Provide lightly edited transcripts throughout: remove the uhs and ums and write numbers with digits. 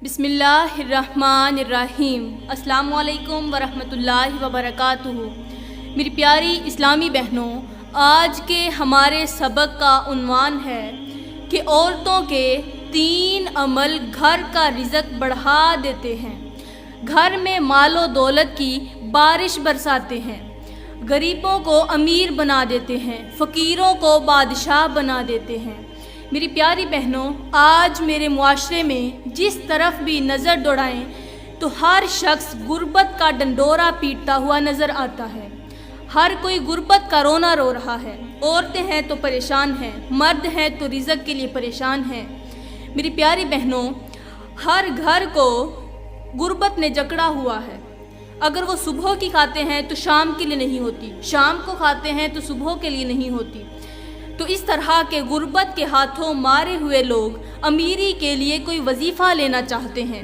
بسم اللہ الرحمن الرحیم۔ السلام علیکم ورحمۃ اللہ وبرکاتہ۔ میری پیاری اسلامی بہنوں، آج کے ہمارے سبق کا عنوان ہے کہ عورتوں کے 3 عمل گھر کا رزق بڑھا دیتے ہیں، گھر میں مال و دولت کی بارش برساتے ہیں، غریبوں کو امیر بنا دیتے ہیں، فقیروں کو بادشاہ بنا دیتے ہیں۔ میری پیاری بہنوں، آج میرے معاشرے میں جس طرف بھی نظر دوڑائیں تو ہر شخص غربت کا ڈنڈورا پیٹتا ہوا نظر آتا ہے۔ ہر کوئی غربت کا رونا رو رہا ہے۔ عورتیں ہیں تو پریشان ہیں، مرد ہیں تو رزق کے لیے پریشان ہیں۔ میری پیاری بہنوں، ہر گھر کو غربت نے جکڑا ہوا ہے۔ اگر وہ صبح کی کھاتے ہیں تو شام کے لیے نہیں ہوتی، شام کو کھاتے ہیں تو صبح کے لیے نہیں ہوتی۔ تو اس طرح کے غربت کے ہاتھوں مارے ہوئے لوگ امیری کے لیے کوئی وظیفہ لینا چاہتے ہیں۔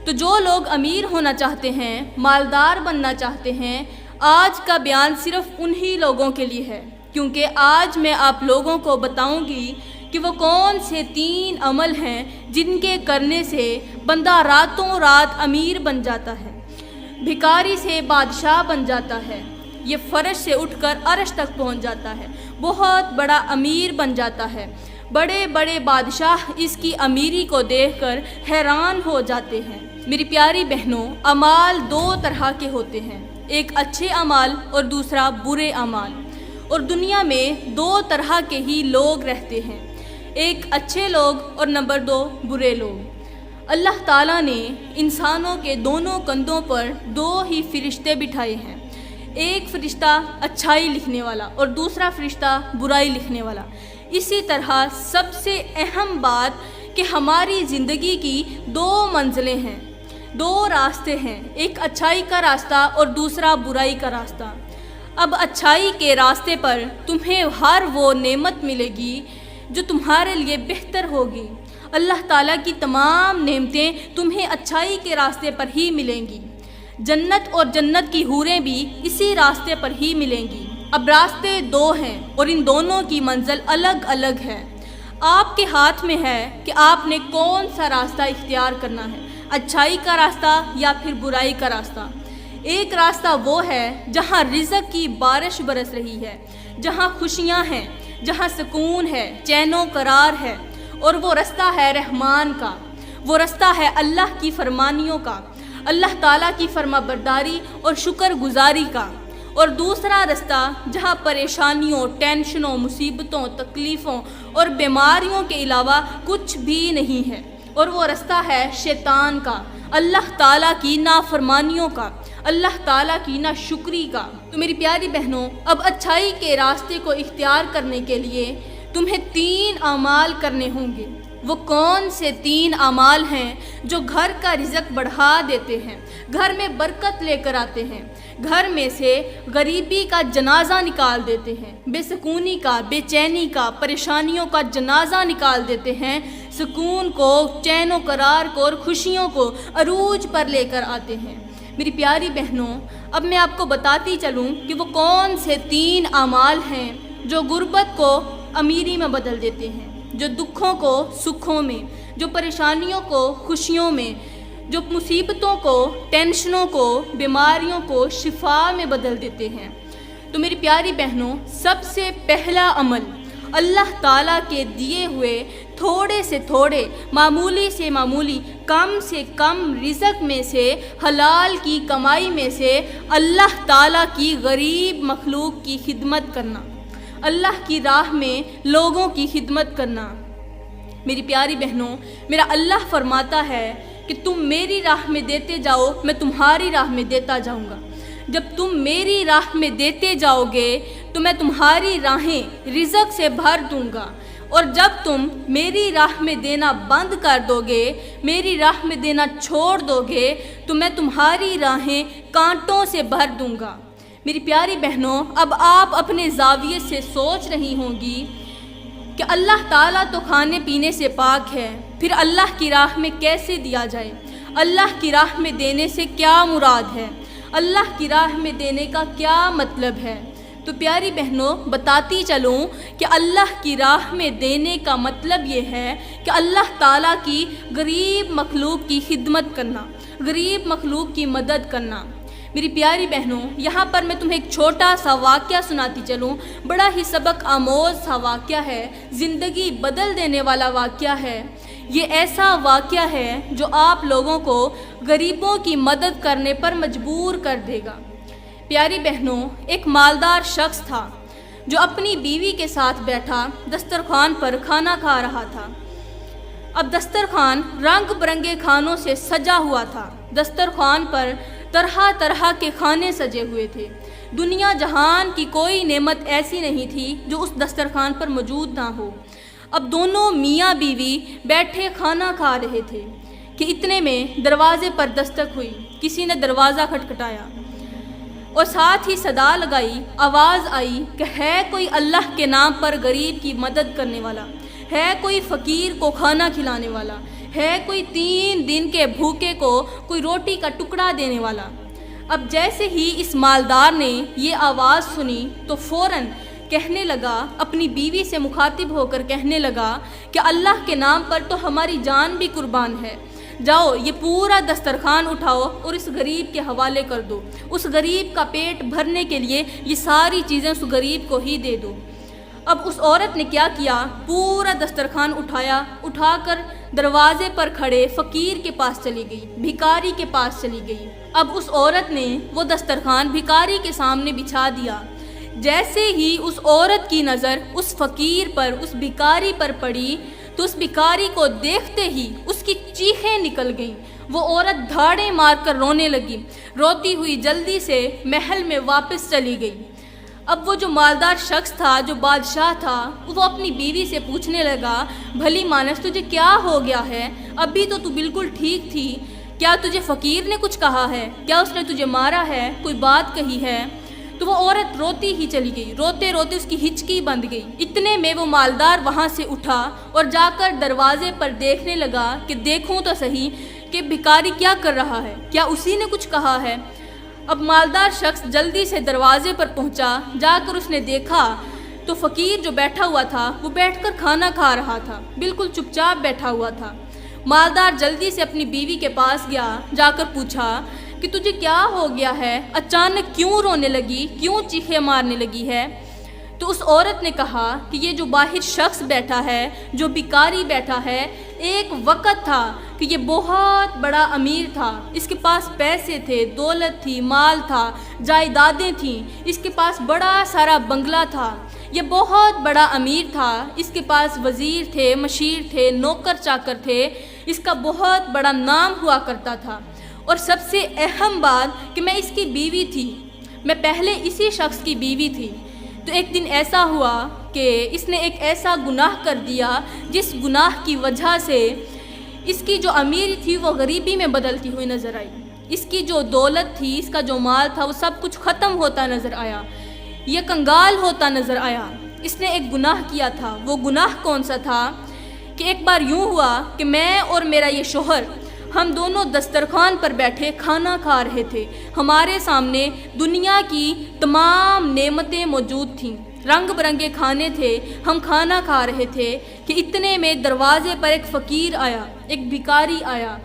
تو جو لوگ امیر ہونا چاہتے ہیں، مالدار بننا چاہتے ہیں، آج کا بیان صرف انہی لوگوں کے لیے ہے، کیونکہ آج میں آپ لوگوں کو بتاؤں گی کہ وہ کون سے 3 عمل ہیں جن کے کرنے سے بندہ راتوں رات امیر بن جاتا ہے، بھکاری سے بادشاہ بن جاتا ہے، یہ فرش سے اٹھ کر عرش تک پہنچ جاتا ہے، بہت بڑا امیر بن جاتا ہے۔ بڑے بڑے بادشاہ اس کی امیری کو دیکھ کر حیران ہو جاتے ہیں۔ میری پیاری بہنوں، اعمال 2 طرح کے ہوتے ہیں، ایک اچھے اعمال اور دوسرا برے اعمال، اور دنیا میں 2 طرح کے ہی لوگ رہتے ہیں، ایک اچھے لوگ اور نمبر 2 برے لوگ۔ اللہ تعالیٰ نے انسانوں کے دونوں کندھوں پر 2 ہی فرشتے بٹھائے ہیں، ایک فرشتہ اچھائی لکھنے والا اور دوسرا فرشتہ برائی لکھنے والا۔ اسی طرح سب سے اہم بات کہ ہماری زندگی کی 2 منزلیں ہیں، 2 راستے ہیں، ایک اچھائی کا راستہ اور دوسرا برائی کا راستہ۔ اب اچھائی کے راستے پر تمہیں ہر وہ نعمت ملے گی جو تمہارے لیے بہتر ہوگی۔ اللہ تعالیٰ کی تمام نعمتیں تمہیں اچھائی کے راستے پر ہی ملیں گی۔ جنت اور جنت کی حوریں بھی اسی راستے پر ہی ملیں گی۔ اب راستے 2 ہیں اور ان دونوں کی منزل الگ الگ ہے۔ آپ کے ہاتھ میں ہے کہ آپ نے کون سا راستہ اختیار کرنا ہے، اچھائی کا راستہ یا پھر برائی کا راستہ۔ ایک راستہ وہ ہے جہاں رزق کی بارش برس رہی ہے، جہاں خوشیاں ہیں، جہاں سکون ہے، چین و قرار ہے، اور وہ رستہ ہے رحمان کا، وہ رستہ ہے اللہ کی فرمانیوں کا، اللہ تعالیٰ کی فرما برداری اور شکر گزاری کا۔ اور دوسرا رستہ جہاں پریشانیوں، ٹینشنوں، مصیبتوں، تکلیفوں اور بیماریوں کے علاوہ کچھ بھی نہیں ہے، اور وہ رستہ ہے شیطان کا، اللہ تعالیٰ کی نافرمانیوں کا، اللہ تعالیٰ کی ناشکری کا۔ تو میری پیاری بہنوں، اب اچھائی کے راستے کو اختیار کرنے کے لیے تمہیں 3 اعمال کرنے ہوں گے۔ وہ کون سے 3 اعمال ہیں جو گھر کا رزق بڑھا دیتے ہیں، گھر میں برکت لے کر آتے ہیں، گھر میں سے غریبی کا جنازہ نکال دیتے ہیں، بے سکونی کا، بے چینی کا، پریشانیوں کا جنازہ نکال دیتے ہیں، سکون کو، چین و قرار کو اور خوشیوں کو عروج پر لے کر آتے ہیں۔ میری پیاری بہنوں، اب میں آپ کو بتاتی چلوں کہ وہ کون سے 3 اعمال ہیں جو غربت کو امیری میں بدل دیتے ہیں، جو دکھوں کو سکھوں میں، جو پریشانیوں کو خوشیوں میں، جو مصیبتوں کو، ٹینشنوں کو، بیماریوں کو شفا میں بدل دیتے ہیں۔ تو میری پیاری بہنوں، سب سے پہلا عمل اللہ تعالیٰ کے دیے ہوئے تھوڑے سے تھوڑے، معمولی سے معمولی، کم سے کم رزق میں سے، حلال کی کمائی میں سے اللہ تعالیٰ کی غریب مخلوق کی خدمت کرنا، اللہ کی راہ میں لوگوں کی خدمت کرنا۔ میری پیاری بہنوں، میرا اللہ فرماتا ہے کہ تم میری راہ میں دیتے جاؤ، میں تمہاری راہ میں دیتا جاؤں گا۔ جب تم میری راہ میں دیتے جاؤ گے تو میں تمہاری راہیں رزق سے بھر دوں گا، اور جب تم میری راہ میں دینا بند کر دو گے، میری راہ میں دینا چھوڑ دو گے، تو میں تمہاری راہیں کانٹوں سے بھر دوں گا۔ میری پیاری بہنوں، اب آپ اپنے زاویے سے سوچ رہی ہوں گی کہ اللہ تعالیٰ تو کھانے پینے سے پاک ہے، پھر اللہ کی راہ میں کیسے دیا جائے؟ اللہ کی راہ میں دینے سے کیا مراد ہے؟ اللہ کی راہ میں دینے کا کیا مطلب ہے؟ تو پیاری بہنوں بتاتی چلوں کہ اللہ کی راہ میں دینے کا مطلب یہ ہے کہ اللہ تعالیٰ کی غریب مخلوق کی خدمت کرنا، غریب مخلوق کی مدد کرنا۔ میری پیاری بہنوں یہاں پر میں تمہیں ایک چھوٹا سا واقعہ سناتی چلوں، بڑا ہی سبق آموز سا واقعہ ہے، زندگی بدل دینے والا واقعہ ہے۔ یہ ایسا واقعہ ہے جو آپ لوگوں کو غریبوں کی مدد کرنے پر مجبور کر دے گا۔ پیاری بہنوں ایک مالدار شخص تھا جو اپنی بیوی کے ساتھ بیٹھا دسترخوان پر کھانا کھا رہا تھا۔ اب دسترخوان رنگ برنگے کھانوں سے سجا ہوا تھا، دسترخوان پر طرح طرح کے کھانے سجے ہوئے تھے۔ دنیا جہان کی کوئی نعمت ایسی نہیں تھی جو اس دسترخوان پر موجود نہ ہو۔ اب دونوں میاں بیوی بیٹھے کھانا کھا رہے تھے کہ اتنے میں دروازے پر دستک ہوئی، کسی نے دروازہ کھٹکھٹایا اور ساتھ ہی صدا لگائی، آواز آئی کہ ہے کوئی اللہ کے نام پر غریب کی مدد کرنے والا، ہے کوئی فقیر کو کھانا کھلانے والا، ہے کوئی 3 دن کے بھوکے کو کوئی روٹی کا ٹکڑا دینے والا۔ اب جیسے ہی اس مالدار نے یہ آواز سنی تو فوراً کہنے لگا، اپنی بیوی سے مخاطب ہو کر کہنے لگا کہ اللہ کے نام پر تو ہماری جان بھی قربان ہے، جاؤ یہ پورا دسترخوان اٹھاؤ اور اس غریب کے حوالے کر دو، اس غریب کا پیٹ بھرنے کے لیے یہ ساری چیزیں اس غریب کو ہی دے دو۔ اب اس عورت نے کیا کیا، پورا دسترخوان اٹھا کر دروازے پر کھڑے فقیر کے پاس چلی گئی، بھکاری کے پاس چلی گئی۔ اب اس عورت نے وہ دسترخوان بھکاری کے سامنے بچھا دیا۔ جیسے ہی اس عورت کی نظر اس فقیر پر، اس بھکاری پر پڑی تو اس بھکاری کو دیکھتے ہی اس کی چیخیں نکل گئیں۔ وہ عورت دھاڑیں مار کر رونے لگی، روتی ہوئی جلدی سے محل میں واپس چلی گئی۔ اب وہ جو مالدار شخص تھا، جو بادشاہ تھا، وہ اپنی بیوی سے پوچھنے لگا، بھلی مانس تجھے کیا ہو گیا ہے؟ ابھی تو بالکل ٹھیک تھی، کیا تجھے فقیر نے کچھ کہا ہے؟ کیا اس نے تجھے مارا ہے؟ کوئی بات کہی ہے؟ تو وہ عورت روتی ہی چلی گئی، روتے روتے اس کی ہچکی بند گئی۔ اتنے میں وہ مالدار وہاں سے اٹھا اور جا کر دروازے پر دیکھنے لگا کہ دیکھوں تو صحیح کہ بھکاری کیا کر رہا ہے، کیا اسی نے کچھ کہا ہے؟ اب مالدار شخص جلدی سے دروازے پر پہنچا، جا کر اس نے دیکھا تو فقیر جو بیٹھا ہوا تھا وہ بیٹھ کر کھانا کھا رہا تھا، بالکل چپ چاپ بیٹھا ہوا تھا۔ مالدار جلدی سے اپنی بیوی کے پاس گیا، جا کر پوچھا کہ تجھے کیا ہو گیا ہے، اچانک کیوں رونے لگی، کیوں چیخیں مارنے لگی ہے؟ تو اس عورت نے کہا کہ یہ جو باہر شخص بیٹھا ہے، جو بھکاری بیٹھا ہے، ایک وقت تھا کہ یہ بہت بڑا امیر تھا، اس کے پاس پیسے تھے، دولت تھی، مال تھا، جائیدادیں تھیں، اس کے پاس بڑا سارا بنگلہ تھا، یہ بہت بڑا امیر تھا، اس کے پاس وزیر تھے، مشیر تھے، نوکر چاکر تھے، اس کا بہت بڑا نام ہوا کرتا تھا۔ اور سب سے اہم بات کہ میں اس کی بیوی تھی، میں پہلے اسی شخص کی بیوی تھی۔ تو ایک دن ایسا ہوا کہ اس نے ایک ایسا گناہ کر دیا جس گناہ کی وجہ سے اس کی جو امیری تھی وہ غریبی میں بدلتی ہوئی نظر آئی، اس کی جو دولت تھی، اس کا جو مال تھا وہ سب کچھ ختم ہوتا نظر آیا، یہ کنگال ہوتا نظر آیا۔ اس نے ایک گناہ کیا تھا، وہ گناہ کون سا تھا کہ ایک بار یوں ہوا کہ میں اور میرا یہ شوہر، ہم دونوں دسترخوان پر بیٹھے کھانا کھا رہے تھے، ہمارے سامنے دنیا کی تمام نعمتیں موجود تھیں، رنگ برنگے کھانے تھے، ہم کھانا کھا رہے تھے کہ اتنے میں دروازے پر ایک فقیر آیا، ایک بھکاری آیا۔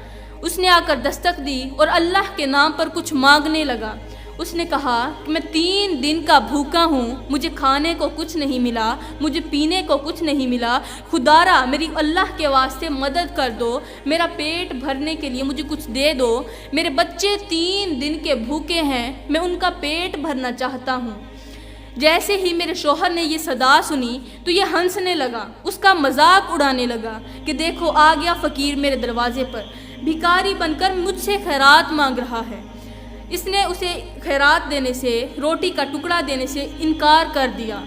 اس نے آ کر دستک دی اور اللہ کے نام پر کچھ مانگنے لگا۔ اس نے کہا کہ میں 3 دن کا بھوکا ہوں، مجھے کھانے کو کچھ نہیں ملا، مجھے پینے کو کچھ نہیں ملا، خدارا میری اللہ کے واسطے مدد کر دو، میرا پیٹ بھرنے کے لیے مجھے کچھ دے دو، میرے بچے 3 دن کے بھوکے ہیں، میں ان کا پیٹ بھرنا چاہتا ہوں۔ جیسے ہی میرے شوہر نے یہ صدا سنی تو یہ ہنسنے لگا، اس کا مذاق اڑانے لگا کہ دیکھو آ گیا فقیر میرے دروازے پر، بھکاری بن کر مجھ سے خیرات مانگ رہا ہے۔ اس نے اسے خیرات دینے سے، روٹی کا ٹکڑا دینے سے انکار کر دیا۔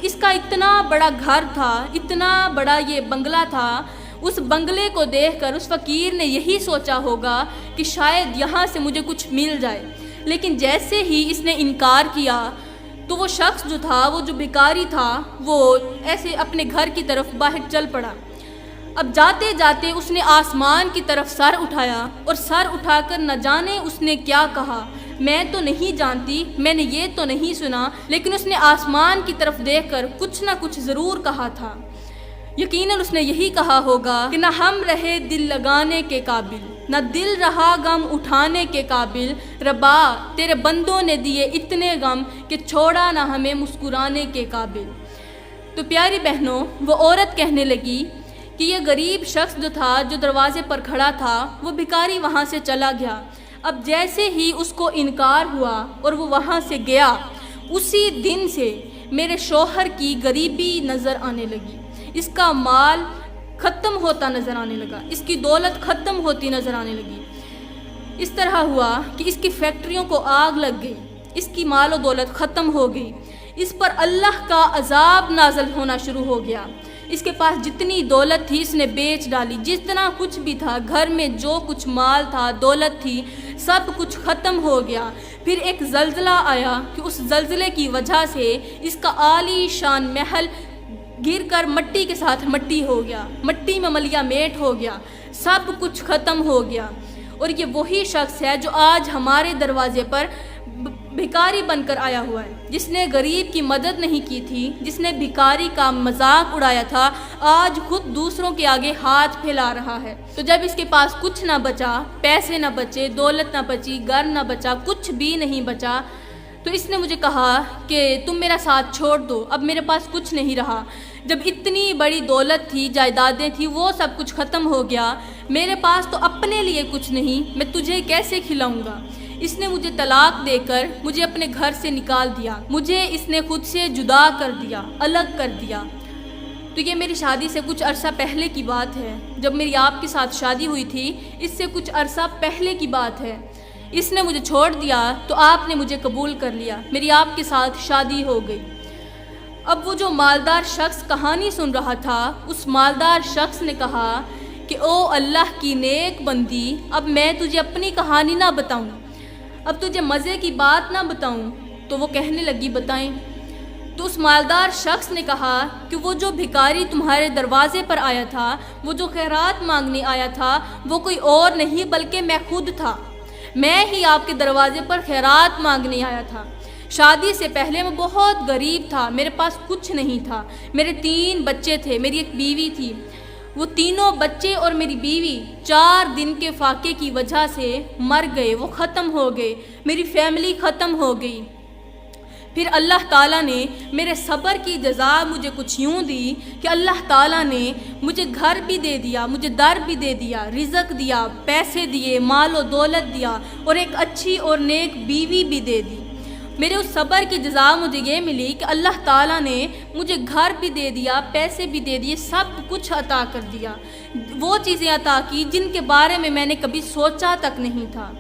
اس کا اتنا بڑا گھر تھا، اتنا بڑا یہ بنگلہ تھا، اس بنگلے کو دیکھ کر اس فقیر نے یہی سوچا ہوگا کہ شاید یہاں سے مجھے کچھ مل جائے، لیکن جیسے ہی اس نے انکار کیا تو وہ شخص جو تھا، وہ جو بھکاری تھا، وہ ایسے اپنے گھر کی طرف باہر چل پڑا۔ اب جاتے جاتے اس نے آسمان کی طرف سر اٹھایا اور سر اٹھا کر نہ جانے اس نے کیا کہا، میں تو نہیں جانتی، میں نے یہ تو نہیں سنا، لیکن اس نے آسمان کی طرف دیکھ کر کچھ نہ کچھ ضرور کہا تھا۔ یقیناً اس نے یہی کہا ہوگا کہ نہ ہم رہے دل لگانے کے قابل، نہ دل رہا غم اٹھانے کے قابل، ربا تیرے بندوں نے دیے اتنے غم کہ چھوڑا نہ ہمیں مسکرانے کے قابل۔ تو پیاری بہنوں، وہ عورت کہنے لگی کہ یہ غریب شخص جو تھا، جو دروازے پر کھڑا تھا، وہ بھکاری وہاں سے چلا گیا۔ اب جیسے ہی اس کو انکار ہوا اور وہ وہاں سے گیا، اسی دن سے میرے شوہر کی غریبی نظر آنے لگی، اس کا مال ختم ہوتا نظر آنے لگا، اس کی دولت ختم ہوتی نظر آنے لگی۔ اس طرح ہوا کہ اس کی فیکٹریوں کو آگ لگ گئی، اس کی مال و دولت ختم ہو گئی، اس پر اللہ کا عذاب نازل ہونا شروع ہو گیا۔ اس کے پاس جتنی دولت تھی اس نے بیچ ڈالی، جتنا کچھ بھی تھا گھر میں، جو کچھ مال تھا، دولت تھی، سب کچھ ختم ہو گیا۔ پھر ایک زلزلہ آیا کہ اس زلزلے کی وجہ سے اس کا عالی شان محل گر کر مٹی کے ساتھ مٹی ہو گیا، مٹی میں ملیا میٹ ہو گیا، سب کچھ ختم ہو گیا۔ اور یہ وہی شخص ہے جو آج ہمارے دروازے پر بھکاری بن کر آیا ہوا ہے، جس نے غریب کی مدد نہیں کی تھی، جس نے بھکاری کا مذاق اڑایا تھا، آج خود دوسروں کے آگے ہاتھ پھیلا رہا ہے۔ تو جب اس کے پاس کچھ نہ بچا، پیسے نہ بچے، دولت نہ بچی، گھر نہ بچا، کچھ بھی نہیں بچا، تو اس نے مجھے کہا کہ تم میرا ساتھ چھوڑ دو، اب میرے پاس کچھ نہیں رہا۔ جب اتنی بڑی دولت تھی، جائیدادیں تھیں، وہ سب کچھ ختم ہو گیا، میرے پاس تو اپنے لیے کچھ نہیں، میں تجھے کیسے کھلاؤں گا؟ اس نے مجھے طلاق دے کر مجھے اپنے گھر سے نکال دیا، مجھے اس نے خود سے جدا کر دیا، الگ کر دیا۔ تو یہ میری شادی سے کچھ عرصہ پہلے کی بات ہے، جب میری آپ کے ساتھ شادی ہوئی تھی، اس سے کچھ عرصہ پہلے کی بات ہے۔ اس نے مجھے چھوڑ دیا تو آپ نے مجھے قبول کر لیا، میری آپ کے ساتھ شادی ہو گئی۔ اب وہ جو مالدار شخص کہانی سن رہا تھا، اس مالدار شخص نے کہا کہ او اللہ کی نیک بندی، اب میں تجھے اپنی کہانی نہ بتاؤں، اب تجھے مزے کی بات نہ بتاؤں؟ تو وہ کہنے لگی بتائیں۔ تو اس مالدار شخص نے کہا کہ وہ جو بھکاری تمہارے دروازے پر آیا تھا، وہ جو خیرات مانگنے آیا تھا، وہ کوئی اور نہیں بلکہ میں خود تھا، میں ہی آپ کے دروازے پر خیرات مانگنے آیا تھا۔ شادی سے پہلے میں بہت غریب تھا، میرے پاس کچھ نہیں تھا، میرے 3 بچے تھے، میری ایک بیوی تھی، وہ تینوں بچے اور میری بیوی 4 دن کے فاقے کی وجہ سے مر گئے، وہ ختم ہو گئے، میری فیملی ختم ہو گئی۔ پھر اللہ تعالیٰ نے میرے صبر کی جزا مجھے کچھ یوں دی کہ اللہ تعالیٰ نے مجھے گھر بھی دے دیا، مجھے در بھی دے دیا، رزق دیا، پیسے دیے، مال و دولت دیا، اور ایک اچھی اور نیک بیوی بھی دے دی۔ میرے اس صبر کی جزا مجھے یہ ملی کہ اللہ تعالیٰ نے مجھے گھر بھی دے دیا، پیسے بھی دے دیے، سب کچھ عطا کر دیا، وہ چیزیں عطا کی جن کے بارے میں نے کبھی سوچا تک نہیں تھا۔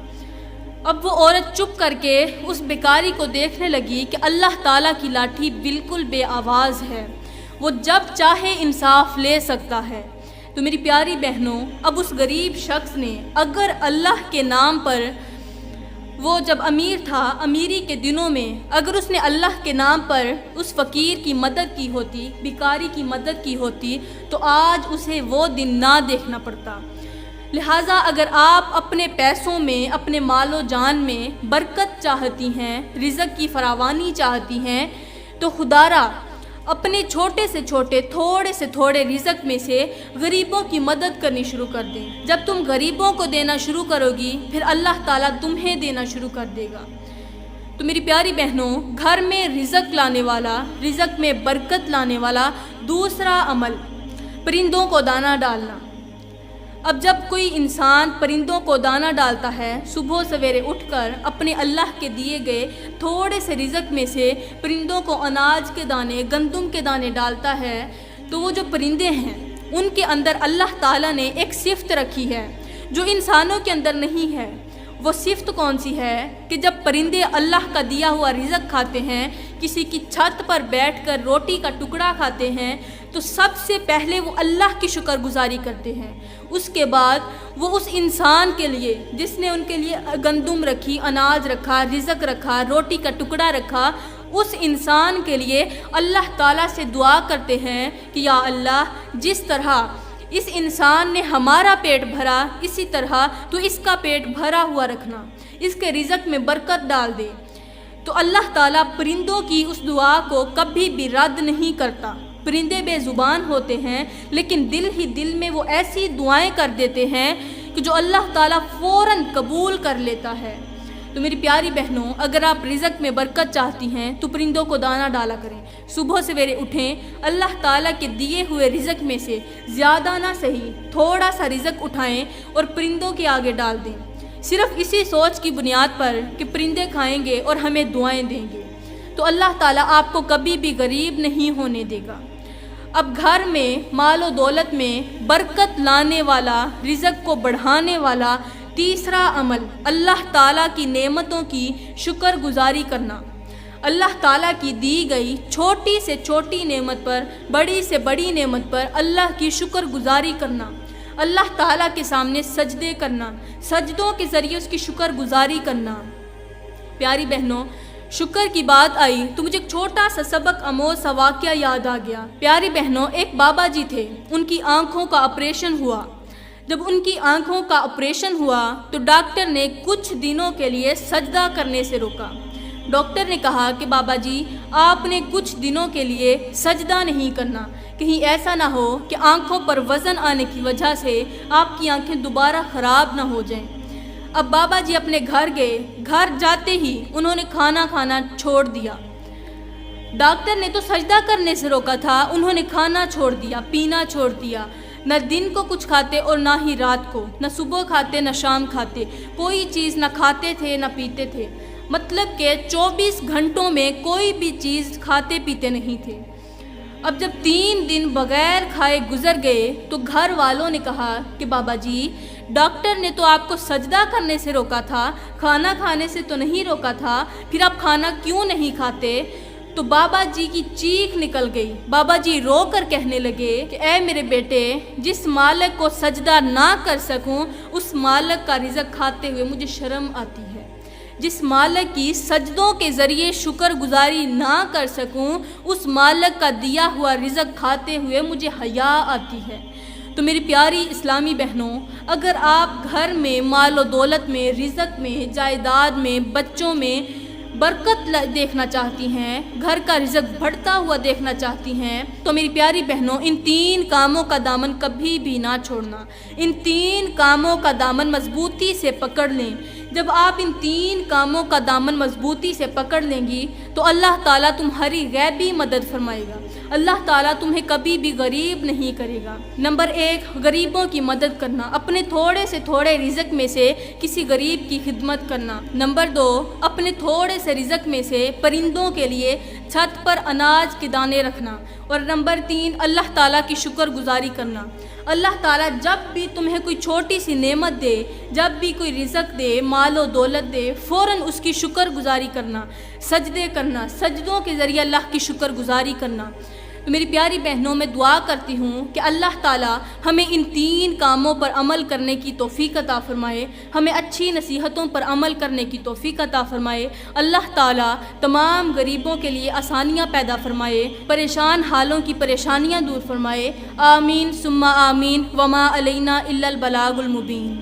اب وہ عورت چپ کر کے اس بیکاری کو دیکھنے لگی کہ اللہ تعالیٰ کی لاٹھی بالکل بے آواز ہے، وہ جب چاہے انصاف لے سکتا ہے۔ تو میری پیاری بہنوں، اب اس غریب شخص نے اگر اللہ کے نام پر، وہ جب امیر تھا، امیری کے دنوں میں اگر اس نے اللہ کے نام پر اس فقیر کی مدد کی ہوتی، بیکاری کی مدد کی ہوتی، تو آج اسے وہ دن نہ دیکھنا پڑتا۔ لہٰذا اگر آپ اپنے پیسوں میں، اپنے مال و جان میں برکت چاہتی ہیں، رزق کی فراوانی چاہتی ہیں، تو خدا را اپنے چھوٹے سے چھوٹے، تھوڑے سے تھوڑے رزق میں سے غریبوں کی مدد کرنی شروع کر دیں۔ جب تم غریبوں کو دینا شروع کرو گی، پھر اللہ تعالیٰ تمہیں دینا شروع کر دے گا۔ تو میری پیاری بہنوں، گھر میں رزق لانے والا، رزق میں برکت لانے والا دوسرا عمل پرندوں کو دانہ ڈالنا۔ اب جب کوئی انسان پرندوں کو دانہ ڈالتا ہے، صبح سویرے اٹھ کر اپنے اللہ کے دیے گئے تھوڑے سے رزق میں سے پرندوں کو اناج کے دانے، گندم کے دانے ڈالتا ہے، تو وہ جو پرندے ہیں ان کے اندر اللہ تعالیٰ نے ایک صفت رکھی ہے جو انسانوں کے اندر نہیں ہے۔ وہ صفت کون سی ہے کہ جب پرندے اللہ کا دیا ہوا رزق کھاتے ہیں، کسی کی چھت پر بیٹھ کر روٹی کا ٹکڑا کھاتے ہیں، تو سب سے پہلے وہ اللہ کی شکر گزاری کرتے ہیں۔ اس کے بعد وہ اس انسان کے لیے جس نے ان کے لیے گندم رکھی، اناج رکھا، رزق رکھا، روٹی کا ٹکڑا رکھا، اس انسان کے لیے اللہ تعالیٰ سے دعا کرتے ہیں کہ یا اللہ، جس طرح اس انسان نے ہمارا پیٹ بھرا، اسی طرح تو اس کا پیٹ بھرا ہوا رکھنا، اس کے رزق میں برکت ڈال دے۔ تو اللہ تعالیٰ پرندوں کی اس دعا کو کبھی بھی رد نہیں کرتا۔ پرندے بے زبان ہوتے ہیں لیکن دل ہی دل میں وہ ایسی دعائیں کر دیتے ہیں کہ جو اللہ تعالیٰ فوراً قبول کر لیتا ہے۔ تو میری پیاری بہنوں، اگر آپ رزق میں برکت چاہتی ہیں تو پرندوں کو دانہ ڈالا کریں۔ صبح سویرے اٹھیں، اللہ تعالیٰ کے دیے ہوئے رزق میں سے زیادہ نہ صحیح تھوڑا سا رزق اٹھائیں اور پرندوں کے آگے ڈال دیں، صرف اسی سوچ کی بنیاد پر کہ پرندے کھائیں گے اور ہمیں دعائیں دیں گے، تو اللہ تعالیٰ آپ کو کبھی بھی غریب نہیں ہونے دے گا۔ اب گھر میں مال و دولت میں برکت لانے والا، رزق کو بڑھانے والا تیسرا عمل اللہ تعالیٰ کی نعمتوں کی شکر گزاری کرنا۔ اللہ تعالیٰ کی دی گئی چھوٹی سے چھوٹی نعمت پر، بڑی سے بڑی نعمت پر اللہ کی شکر گزاری کرنا، اللہ تعالیٰ کے سامنے سجدے کرنا، سجدوں کے ذریعے اس کی شکر گزاری کرنا۔ پیاری بہنوں، شکر کی بات آئی تو مجھے ایک چھوٹا سا سبق آموز سا واقعہ یاد آ گیا۔ پیاری بہنوں، ایک بابا جی تھے، ان کی آنکھوں کا آپریشن ہوا۔ جب ان کی آنکھوں کا آپریشن ہوا تو ڈاکٹر نے کچھ دنوں کے لیے سجدہ کرنے سے روکا۔ ڈاکٹر نے کہا کہ بابا جی، آپ نے کچھ دنوں کے لیے سجدہ نہیں کرنا، کہیں ایسا نہ ہو کہ آنکھوں پر وزن آنے کی وجہ سے آپ کی آنکھیں دوبارہ خراب نہ ہو جائیں۔ اب بابا جی اپنے گھر گئے، گھر جاتے ہی انہوں نے کھانا کھانا چھوڑ دیا۔ ڈاکٹر نے تو سجدہ کرنے سے روکا تھا، انہوں نے کھانا چھوڑ دیا، پینا چھوڑ دیا، نہ دن کو کچھ کھاتے اور نہ ہی رات کو، نہ صبح کھاتے نہ شام کھاتے، کوئی چیز نہ کھاتے تھے نہ پیتے تھے، مطلب کہ 24 گھنٹوں میں کوئی بھی چیز کھاتے پیتے نہیں تھے۔ اب جب 3 دن بغیر کھائے گزر گئے تو گھر والوں نے کہا کہ بابا جی، ڈاکٹر نے تو آپ کو سجدہ کرنے سے روکا تھا، کھانا کھانے سے تو نہیں روکا تھا، پھر آپ کھانا کیوں نہیں کھاتے؟ تو بابا جی کی چیخ نکل گئی۔ بابا جی رو کر کہنے لگے کہ اے میرے بیٹے، جس مالک کو سجدہ نہ کر سکوں اس مالک کا رزق کھاتے ہوئے مجھے شرم آتی ہے، جس مالک کی سجدوں کے ذریعے شکر گزاری نہ کر سکوں اس مالک کا دیا ہوا رزق کھاتے ہوئے مجھے حیا آتی ہے۔ تو میری پیاری اسلامی بہنوں، اگر آپ گھر میں مال و دولت میں، رزق میں، جائیداد میں، بچوں میں برکت دیکھنا چاہتی ہیں، گھر کا رزق بڑھتا ہوا دیکھنا چاہتی ہیں، تو میری پیاری بہنوں، ان 3 کاموں کا دامن کبھی بھی نہ چھوڑنا۔ ان 3 کاموں کا دامن مضبوطی سے پکڑ لیں۔ جب آپ ان 3 کاموں کا دامن مضبوطی سے پکڑ لیں گی تو اللہ تعالیٰ تمہاری غیبی مدد فرمائے گا، اللہ تعالیٰ تمہیں کبھی بھی غریب نہیں کرے گا۔ نمبر 1، غریبوں کی مدد کرنا، اپنے تھوڑے سے تھوڑے رزق میں سے کسی غریب کی خدمت کرنا۔ نمبر 2، اپنے تھوڑے سے رزق میں سے پرندوں کے لیے چھت پر اناج کے دانے رکھنا۔ اور نمبر 3، اللہ تعالیٰ کی شکر گزاری کرنا۔ اللہ تعالیٰ جب بھی تمہیں کوئی چھوٹی سی نعمت دے، جب بھی کوئی رزق دے، مال و دولت دے، فوراً اس کی شکر گزاری کرنا، سجدے کرنا، سجدوں کے ذریعے اللہ کی شکر گزاری کرنا۔ تو میری پیاری بہنوں، میں دعا کرتی ہوں کہ اللہ تعالیٰ ہمیں ان 3 کاموں پر عمل کرنے کی توفیق عطا فرمائے، ہمیں اچھی نصیحتوں پر عمل کرنے کی توفیق عطا فرمائے۔ اللہ تعالیٰ تمام غریبوں کے لیے آسانیاں پیدا فرمائے، پریشان حالوں کی پریشانیاں دور فرمائے۔ آمین ثم آمین، وما علینا الا البلاغ المبین۔